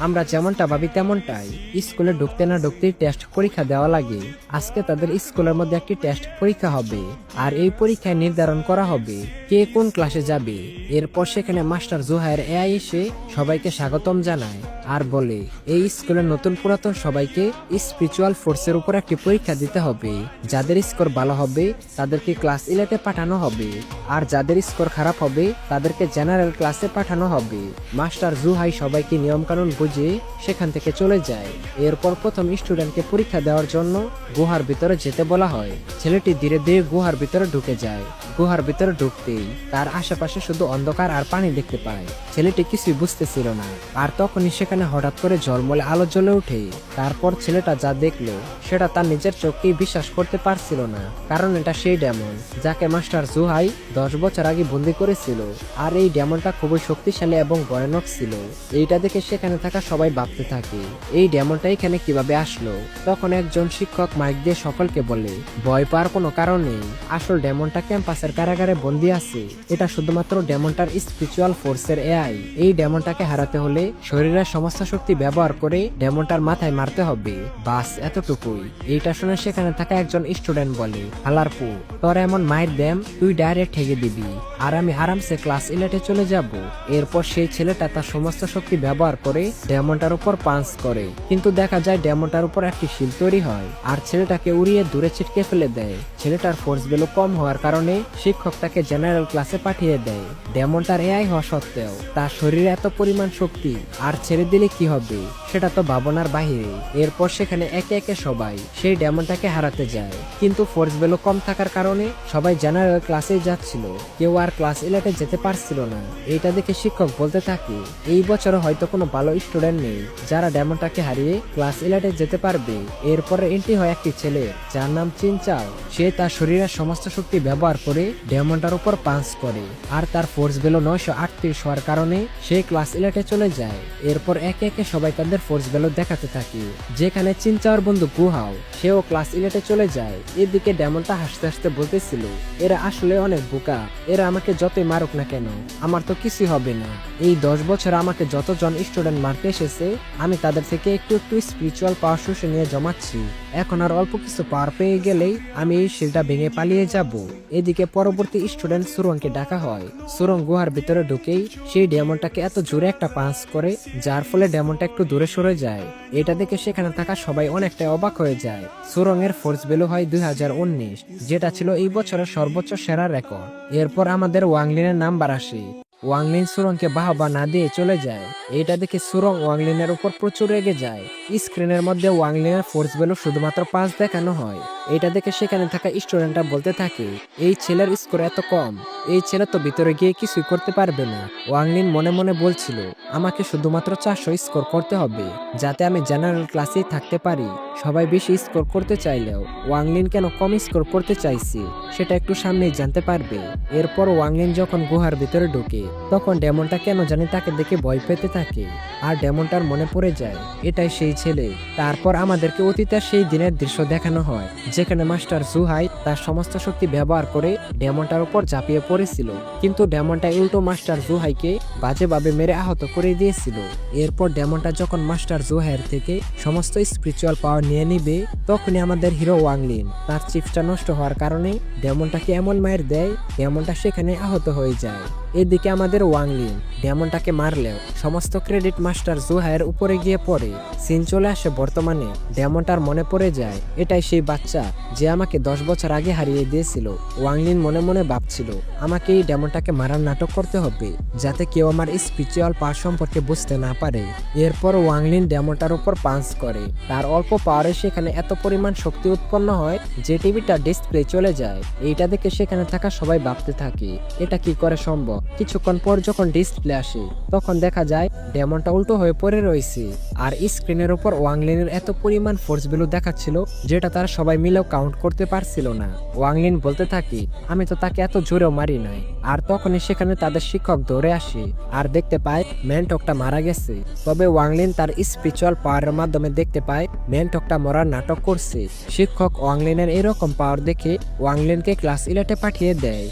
আমরা যেমনটা ভাবি তেমনটাই। স্কুলে ঢুকতে না ঢুকতেই টেস্ট পরীক্ষা দেওয়া লাগে। আজকে তাদের স্কুলের মধ্যে একটি টেস্ট পরীক্ষা হবে, আর এই পরীক্ষায় নির্ধারণ করা হবে কে কোন ক্লাসে যাবে। এরপর সেখানে মাস্টার জুহাইর এআই এসে সবাইকে স্বাগতম জানায় আর বলে এই স্কুলের নতুন পুরাতন সবাইকে স্পিরিচুয়াল ফোর্সের উপর একটি পরীক্ষা দিতে হবে। যাদের স্কোর ভালো হবে তাদেরকে ক্লাস 11 পাঠানো হবে, আর যাদের স্কোর খারাপ হবে তাদেরকে জেনারেল ক্লাসে পাঠানো হবে। মাস্টার জুহাই সবাইকে নিয়মকানুন বুঝিয়ে সেখান থেকে চলে যায়। এরপর প্রথম স্টুডেন্টকে পরীক্ষা দেওয়ার জন্য গুহার ভিতরে যেতে বলা হয়। ছেলেটি ধীরে ধীরে গুহার ভিতরে ঢুকে যায়। গুহার ভিতরে ঢুকতেই তার আশেপাশে শুধু অন্ধকার আর পানি দেখতে পায়। ছেলেটি কিছুই বুঝতেছিল না, আর তখনই সেখানে হঠাৎ করে ঝলমলে আলো জ্বলে ওঠে। তারপর ছেলেটা যা দেখলো সেটা তার নিজের চোখকেই বিশ্বাস করতে পারছিল না, কারণ এটা সেই ডেমন যাকে মাস্টার জুহাই 10 বছর আগে বন্দি করেছিল। আর এই ডেমনটা খুবই শক্তিশালী এবং ভয়ানক ছিল। এইটা দেখে সেখানে থাকা সবাই ভাবতে থাকে এই ডেমনটা এখানে কিভাবে আসলো। তখন একজন শিক্ষক মাইক দিয়ে সকলকে বলে ভয় পাওয়ার কোনো কারণ নেই, আসল ডেমনটা ক্যাম্পাসের কারাগারে বন্দি আছে। এটা শুধুমাত্র ডেমনটার স্পিরিচুয়াল ফোর্সের এআই। এই ডেমনটাকে হারাতে হলে শরীরের সমস্ত শক্তি ব্যবহার করে ডেমনটার মাথায় মারতে হবে, বাস এতটুকুই। এইটা শুনে সেখানে থাকা একজন স্টুডেন্ট বলে হালারপু, তোর এমন মাইর দেম তুই ডাইরেক্ট ঠেকে দিবি, আর আমি আরামসে ক্লাস 11 চলে যাব। এরপর সেই ছেলেটা তার সমস্ত শক্তি ব্যবহার করে ডেমনটার উপর পাঞ্চ করে, কিন্তু দেখা যায় ডেমনটার উপর একটি শিল তৈরি হয় আর ছেলেটাকে উড়িয়ে দূরে ছিটকে ফেলে দেয়। ছেলেটার ফোর্স ভ্যালু কম হওয়ার কারণে শিক্ষক তাকে জেনারেল ক্লাসে পাঠিয়ে দেয়। ডেমনটার এআই হওয়া সত্ত্বেও তার শরীরে এত পরিমাণ শক্তি, আর ছেড়ে দিলে কি হবে সেটা তো ভাবনার বাহিরে। এরপর সেখানে একে একে সবাই সেই ডেমনটাকে হারাতে যায়, কিন্তু ফোর্স ভ্যালু কম থাকার কারণে সবাই জেনারেল ক্লাসে যাচ্ছিল, কেউ আর ক্লাস 11 যেতে পারছিল না। এইটা দেখে শিক্ষক বলতে থাকে এই বছর হয়তো কোনো ভালো স্টুডেন্ট নেই যারা ডেমনটাকে হারিয়ে ক্লাস 11 যেতে পারবে। এরপরে এন্ট্রি হয় একটি ছেলে যার নাম চিনচাও। সে তার শরীরের সমস্ত শক্তি ব্যবহার করে ডেমনটার উপর পাঞ্চ করে, আর তার ফোর্স ভ্যালু 938 হওয়ার কারণে সে ক্লাস 11 চলে যায়। এরপর একে একে সবাই তাদের ফোর্স ভ্যালু দেখাতে থাকে, যেখানে চিনচাওয়ার বন্ধু গুহাও সেও ক্লাস 11 চলে যায়। এদিকে ডেমনটা হাসতে হাসতে বলতেছিল এরা আসলে অনেক বোকা, এরা আমাকে যতই মারুক না কেন আমার তো কিছু হবে না। এই 10 বছর আমাকে যতজন স্টুডেন্ট মারতে এসেছে আমি তাদের থেকে একটু একটু স্পিরিচুয়াল পাওয়ার শুষে নিয়ে জমাচ্ছি। এখন আর অল্প কিছু পাওয়ার পেয়ে গেলেই আমি এই শিলটা ভেঙে পালিয়ে যাব। এদিকে পরবর্তী স্টুডেন্ট সুরংকে ডাকা হয়। সুরং গুহার ভিতরে ঢুকেই সেই ডেমনটাকে এত জোরে একটা পাঞ্চ করে যার ফলে ডেমনটা একটু দূরে সরে যায়। এটা দেখে সেখানে থাকা সবাই অনেকটাই অবাক হয়ে যায়। সুরং এর ফোর্স ভ্যালু হয় 2019, যেটা ছিল এই বছরের সর্বোচ্চ সেরা রেকর্ড। এরপর আমাদের ওয়াংলিনের নাম্বার আসে। ওয়াংলিন সুরংকে বাহবা না দিয়ে চলে যায়। এটা দেখে সুরং ওয়াংলিনের উপর প্রচুর রেগে যায়। স্ক্রিনের মধ্যে ওয়াংলিনের ফোর্স ভ্যালু শুধুমাত্র 5 দেখানো হয়। এটা দেখে সেখানে থাকা স্টুডেন্টরা বলতে থাকে এই ছেলের স্কোর এত কম, এই ছেলে তো ভিতরে গিয়ে কিছুই করতে পারবে না। ওয়াংলিন মনে মনে বলছিল আমাকে শুধুমাত্র 400 স্কোর করতে হবে যাতে আমি জেনারেল ক্লাসেই থাকতে পারি। সবাই বেশি স্কোর করতে চাইলেও ওয়াংলিন কেন কম স্কোর করতে চাইছে সেটা একটু সামনেই জানতে পারবে। এরপর ওয়াংলিন যখন গুহার ভিতরে ঢোকে তখন ডেমনটা কেন জানি তাকে দেখে ভয় পেতে থাকে, আর ডেমনটার মনে পড়ে যায় এটাই সেই ছেলে। তারপর আমাদেরকে অতীতের সেই দিনের দৃশ্য দেখানো হয় যেখানে মাস্টার জুহাই তার সমস্ত শক্তি ব্যবহার করে ডেমনটার উপর ঝাঁপিয়ে পড়েছিল, কিন্তু ডেমনটা উল্টো মাস্টার জুহাইকে বাজেভাবে মেরে আহত করে দিয়েছিল। এরপর ডেমনটা যখন মাস্টার জুহাইয়ের থেকে সমস্ত স্পিরিচুয়াল পাওয়ার নিয়ে নিবে তখনই আমাদের হিরো ওয়াংলিন তার চিপসটা নষ্ট হওয়ার কারণে ডেমনটাকে এমন মায়ের দেয় ডেমনটা সেখানে আহত হয়ে যায়। এদিকে আমাদের ওয়াংলিন ডেমনটাকে মারলেও সমস্ত ক্রেডিট মাস্টার জুহাইয়ের উপরে গিয়ে পড়ে। সিন চলে আসে বর্তমানে। ডেমনটার মনে পড়ে যায় এটাই সেই বাচ্চা যে আমাকে 10 বছর আগে হারিয়ে দিয়েছিল। ওয়াংলিন মনে মনে ভাবছিল আমাকে এই ডেমনটাকে মারার নাটক করতে হবে যাতে কেউ আমার স্পিরিচুয়াল পাওয়ার সম্পর্কে বুঝতে না পারে। এরপর ওয়াংলিন ডেমনটার উপর পাঞ্চ করে। তার অল্প পাওয়ারে সেখানে এত পরিমাণ শক্তি উৎপন্ন হয় যে টিভিটা ডিসপ্লে চলে যায়। এইটা দেখে সেখানে থাকা সবাই ভাবতে থাকে এটা কি করে সম্ভব। কিছুক্ষণ পর যখন ডিসপ্লে আসে তখন দেখা যায় ডেমনটা উল্টো হয়ে পড়ে রয়েছে, আর স্ক্রিনের উপর ওয়াংলিনের এত পরিমাণ ফোর্স ভ্যালু দেখাচ্ছিল যেটা তারা সবাই মিলেও কাউন্ট করতে পারছিল না। ওয়াংলিন বলতে থাকে আমি তো তাকে এত জোরেও মারি নাই। আর তখনই সেখানে তাদের শিক্ষক দৌড়ে আসে আর দেখতে পায় ম্যানটকটা মারা গেছে। তবে ওয়াংলিন তার স্পিরিচুয়াল পাওয়ারের মাধ্যমে দেখতে পায় ম্যানটকটা মরার নাটক করছে। শিক্ষক ওয়াংলিনের এরকম পাওয়ার দেখে ওয়াংলিনকে ক্লাস 11 পাঠিয়ে দেয়।